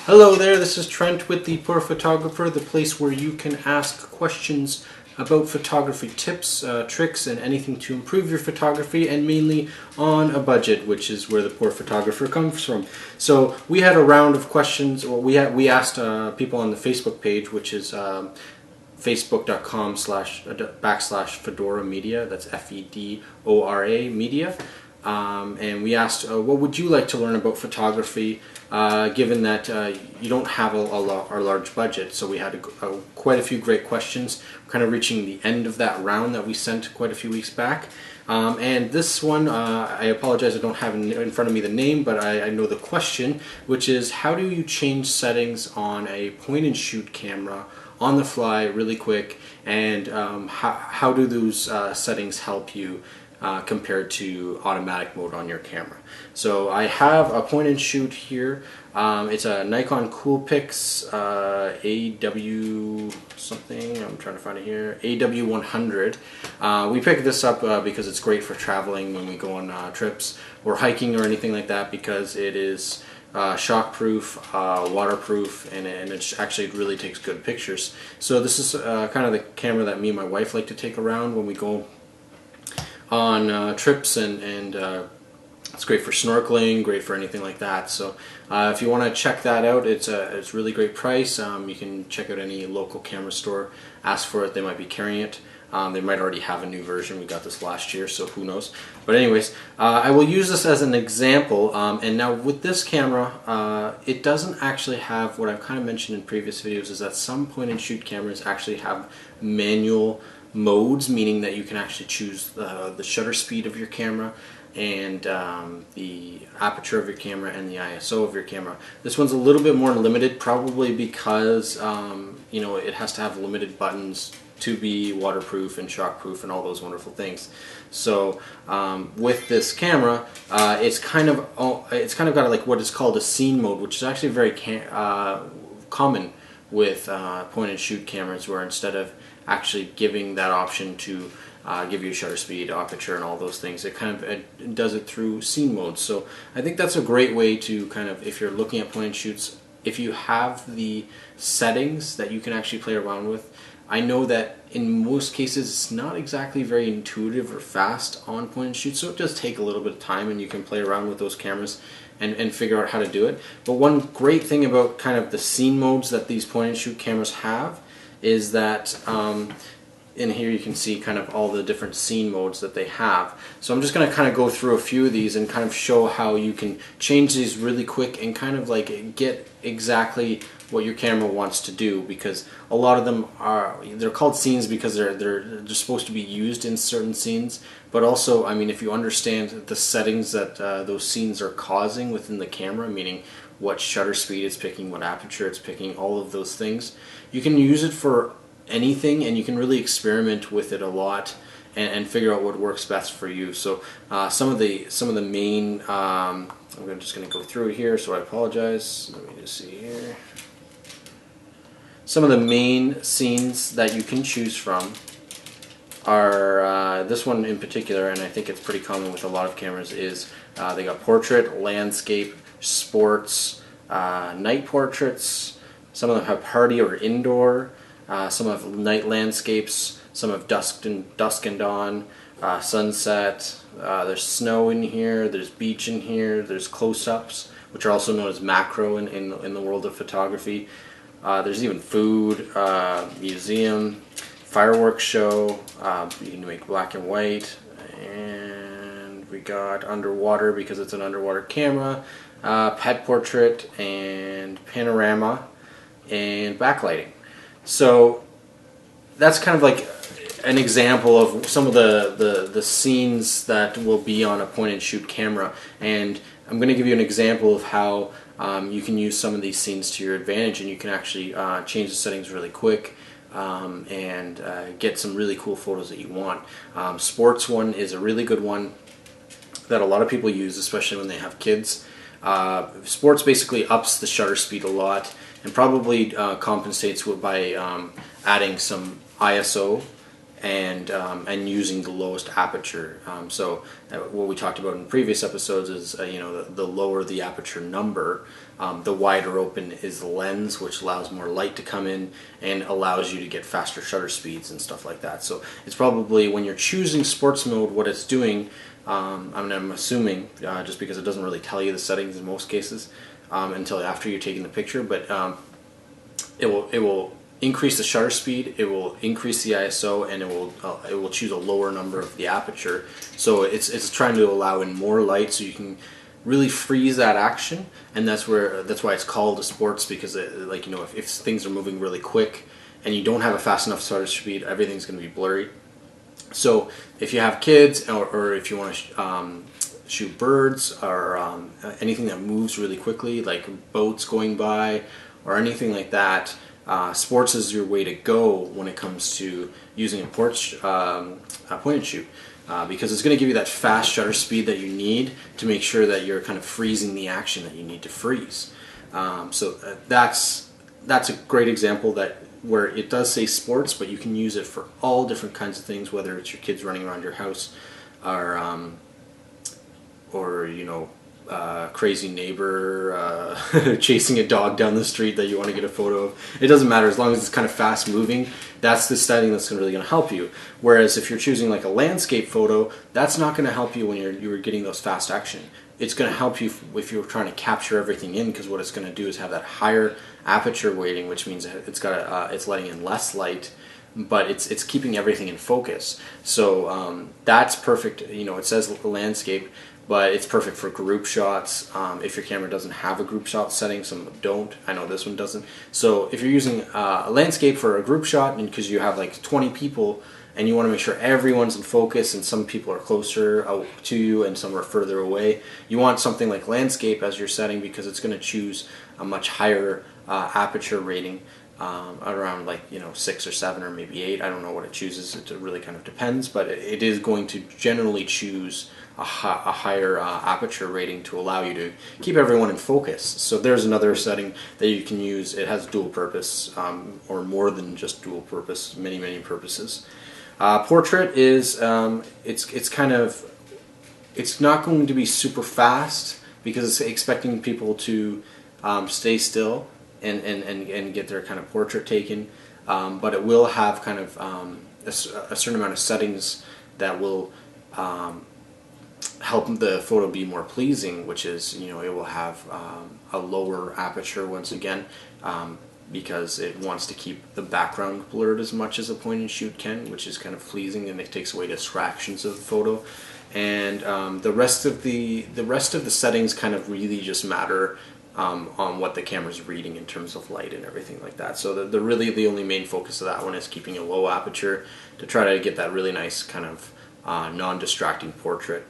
Hello there, this is Trent with The Poor Photographer, the place where you can ask questions about photography tips, tricks, and anything to improve your photography, and mainly on a budget, which is where The Poor Photographer comes from. So we had a round of questions. Well, we asked people on the Facebook page, which is facebook.com//Fedora Media. That's FEDORA Media. And we asked, what would you like to learn about photography, given that you don't have a large budget? So we had quite a few great questions, kind of reaching the end of that round that we sent quite a few weeks back. And this one, I apologize, I don't have in front of me the name, but I know the question, which is, how do you change settings on a point-and-shoot camera on the fly really quick, and how do those settings help you compared to automatic mode on your camera? So I have a point and shoot here. It's a Nikon Coolpix AW something, I'm trying to find it here, AW100. We picked this up because it's great for traveling when we go on trips or hiking or anything like that, because it is shockproof, waterproof, and it actually really takes good pictures. So this is kind of the camera that me and my wife like to take around when we go on trips, and it's great for snorkeling, great for anything like that. So if you want to check that out, it's a really great price. You can check out any local camera store, ask for it, they might be carrying it. They might already have a new version. We got this last year, so who knows. But anyways, I will use this as an example. And now with this camera, it doesn't actually have what I've kind of mentioned in previous videos, is that some point-and-shoot cameras actually have manual modes, meaning that you can actually choose the shutter speed of your camera and the aperture of your camera and the ISO of your camera. This one's a little bit more limited, probably because you know, it has to have limited buttons to be waterproof and shockproof and all those wonderful things. So with this camera, it's kind of got like what is called a scene mode, which is actually very common with point-and-shoot cameras, where instead of actually giving that option to give you shutter speed, aperture, and all those things, it kind of it does it through scene mode. So I think that's a great way to kind of, if you're looking at point-and-shoots, if you have the settings that you can actually play around with. I know that in most cases it's not exactly very intuitive or fast on point-and-shoot, so it does take a little bit of time, and you can play around with those cameras and figure out how to do it. But one great thing about kind of the scene modes that these point-and-shoot cameras have is that in here you can see kind of all the different scene modes that they have. So I'm just going to kind of go through a few of these and kind of show how you can change these really quick and kind of like get exactly what your camera wants to do, because a lot of them they're called scenes because they're supposed to be used in certain scenes, but also, I mean, if you understand the settings that those scenes are causing within the camera, meaning what shutter speed it's picking, what aperture it's picking, all of those things, you can use it for anything, and you can really experiment with it a lot and figure out what works best for you. So some of the main, I'm just going to go through it here, so I apologize. Let me just see here. Some of the main scenes that you can choose from are this one in particular, and I think it's pretty common with a lot of cameras, is they got portrait, landscape, sports, night portraits. Some of them have party or indoor. Some have night landscapes. Some have dusk and dawn, sunset. There's snow in here. There's beach in here. There's close-ups, which are also known as macro in the world of photography. There's even food, museum, fireworks show. You can make black and white, and we got underwater because it's an underwater camera, pet portrait, and panorama, and backlighting. So that's kind of like an example of some of the scenes that will be on a point-and-shoot camera, and I'm going to give you an example of how you can use some of these scenes to your advantage, and you can actually change the settings really quick and get some really cool photos that you want. Sports one is a really good one that a lot of people use, especially when they have kids. Sports basically ups the shutter speed a lot, and probably compensates by adding some ISO and using the lowest aperture. So what we talked about in previous episodes is the lower the aperture number, the wider open is the lens, which allows more light to come in and allows you to get faster shutter speeds and stuff like that. So it's probably, when you're choosing sports mode, what it's doing, I'm assuming, just because it doesn't really tell you the settings in most cases until after you're taking the picture, but it will increase the shutter speed, it will increase the ISO, and it will choose a lower number of the aperture. So it's trying to allow in more light so you can really freeze that action, and that's why it's called a sports, because if things are moving really quick and you don't have a fast enough shutter speed, everything's going to be blurry. So if you have kids, or if you want to shoot birds, or anything that moves really quickly, like boats going by or anything like that, sports is your way to go when it comes to using a point and shoot, because it's going to give you that fast shutter speed that you need to make sure that you're kind of freezing the action that you need to freeze. So that's a great example where it does say sports, but you can use it for all different kinds of things, whether it's your kids running around your house, or crazy neighbor chasing a dog down the street that you want to get a photo of. It doesn't matter, as long as it's kind of fast moving. That's the setting that's really going to help you. Whereas if you're choosing like a landscape photo, that's not going to help you when you're getting those fast action. It's going to help you if you're trying to capture everything in, because what it's going to do is have that higher aperture weighting, which means it's letting in less light, but it's keeping everything in focus. So that's perfect. It says landscape, but it's perfect for group shots. If your camera doesn't have a group shot setting, some of them don't. I know this one doesn't. So if you're using a landscape for a group shot, and because you have like 20 people and you want to make sure everyone's in focus, and some people are closer out to you and some are further away, you want something like landscape as your setting, because it's going to choose a much higher aperture rating, around 6 or 7 or maybe 8. I don't know what it chooses. It really kind of depends, but it is going to generally choose a higher aperture rating to allow you to keep everyone in focus. So there's another setting that you can use. It has dual purpose, or more than just dual purpose, many purposes. Portrait is it's not going to be super fast, because it's expecting people to stay still and get their kind of portrait taken, but it will have kind of a certain amount of settings that will help the photo be more pleasing, which is, it will have a lower aperture once again, because it wants to keep the background blurred as much as a point and shoot can, which is kind of pleasing, and it takes away distractions of the photo. And the rest of the settings kind of really just matter on what the camera's reading in terms of light and everything like that. So the only main focus of that one is keeping a low aperture to try to get that really nice kind of non-distracting portrait.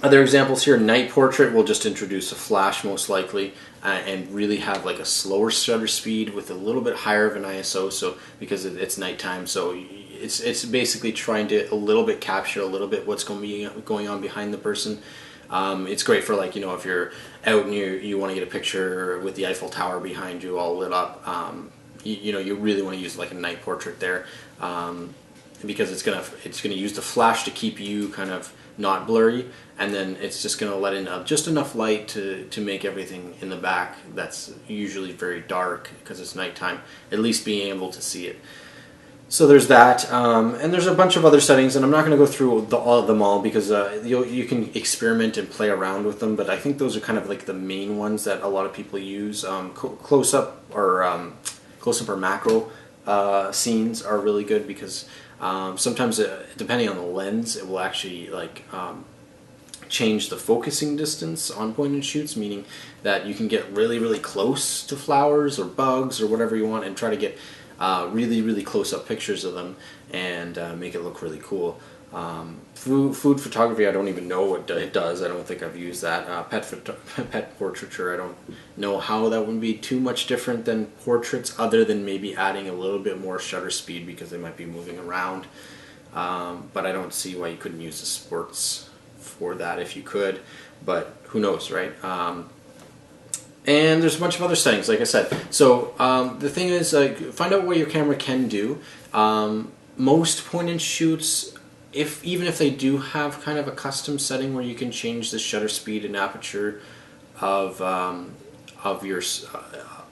Other examples here: night portrait will just introduce a flash most likely, and really have like a slower shutter speed with a little bit higher of an ISO, so because it's nighttime, so it's basically trying to a little bit capture a little bit what's going on behind the person. It's great for if you're out and you want to get a picture with the Eiffel Tower behind you all lit up. You really want to use like a night portrait there, because it's gonna use the flash to keep you kind of not blurry, and then it's just gonna let in just enough light to make everything in the back that's usually very dark, because it's nighttime, at least being able to see it. So there's that, and there's a bunch of other settings, and I'm not going to go through all of them all, because you can experiment and play around with them, but I think those are kind of like the main ones that a lot of people use. Close-up or macro scenes are really good, because sometimes depending on the lens, it will actually change the focusing distance on point and shoots, meaning that you can get really close to flowers or bugs or whatever you want, and try to get really close-up pictures of them and make it look really cool. Food photography, I don't even know what it does. I don't think I've used that. Pet portraiture, I don't know how that would be too much different than portraits, other than maybe adding a little bit more shutter speed, because they might be moving around. But I don't see why you couldn't use the sports for that if you could, but who knows, right? And there's a bunch of other settings, like I said. So the thing is, find out what your camera can do. most point and shoots, even if they do have kind of a custom setting where you can change the shutter speed and aperture of of your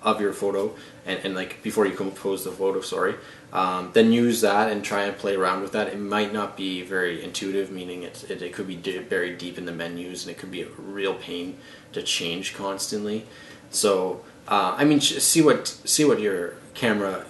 of your photo, and like before you compose the photo, sorry, then use that and try and play around with that. It might not be very intuitive, meaning it could be buried deep in the menus, and it could be a real pain to change constantly. So I mean, see what your camera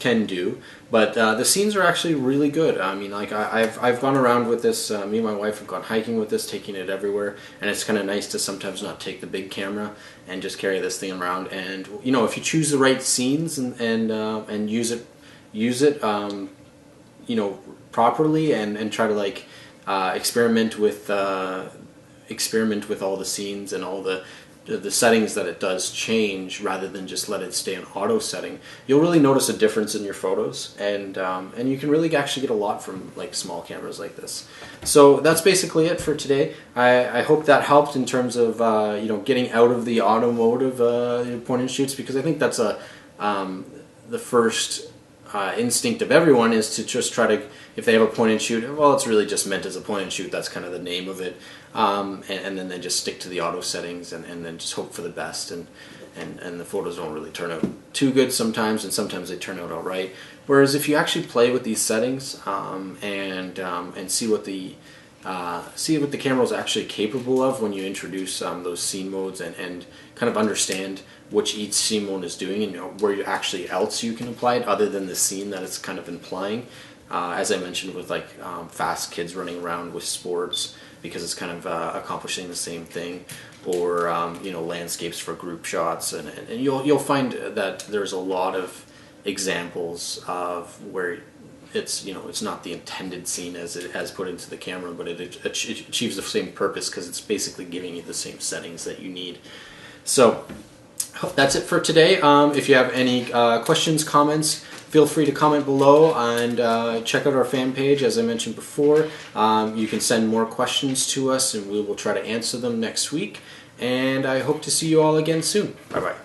can do, but the scenes are actually really good. I mean, like I've gone around with this. Me and my wife have gone hiking with this, taking it everywhere, and it's kind of nice to sometimes not take the big camera and just carry this thing around. And you know, if you choose the right scenes and use it you know, properly, and try to like experiment with all the scenes and all the settings that it does change, rather than just let it stay in auto setting, you'll really notice a difference in your photos, and you can really actually get a lot from like small cameras like this. So that's basically it for today. I hope that helped in terms of you know, getting out of the automotive point and shoots, because I think that's the first instinct of everyone is to just try to, if they have a point and shoot, well, it's really just meant as a point and shoot, that's kind of the name of it, and then they just stick to the auto settings, and then just hope for the best, and the photos don't really turn out too good sometimes, and sometimes they turn out all right. Whereas if you actually play with these settings and see what the camera is actually capable of when you introduce those scene modes, and kind of understand which each scene mode is doing, and you know, where actually else you can apply it other than the scene that it's kind of implying. As I mentioned with like fast kids running around with sports, because it's kind of accomplishing the same thing, or you know, landscapes for group shots, and you'll find that there's a lot of examples of where it's, you know, it's not the intended scene as it has put into the camera, but it achieves the same purpose, because it's basically giving you the same settings that you need. So that's it for today. If you have any questions, comments, feel free to comment below, and check out our fan page. As I mentioned before, you can send more questions to us, and we will try to answer them next week. And I hope to see you all again soon. Bye bye.